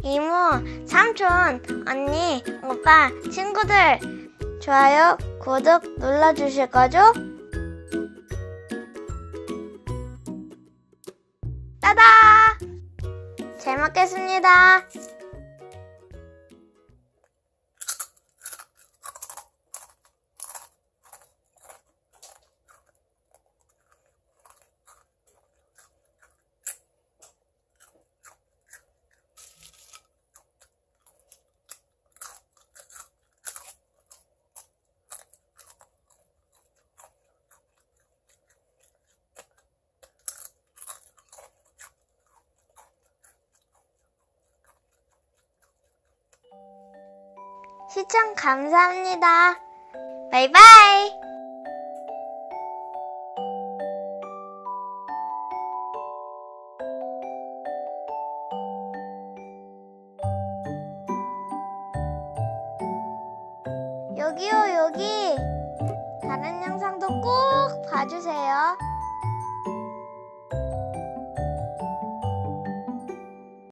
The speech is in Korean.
이모, 삼촌, 언니, 오빠, 친구들 좋아요, 구독 눌러주실 거죠? 따다! 잘 먹겠습니다. 시청 감사합니다. 바이바이. 여기요, 여기. 다른 영상도 꼭 봐주세요.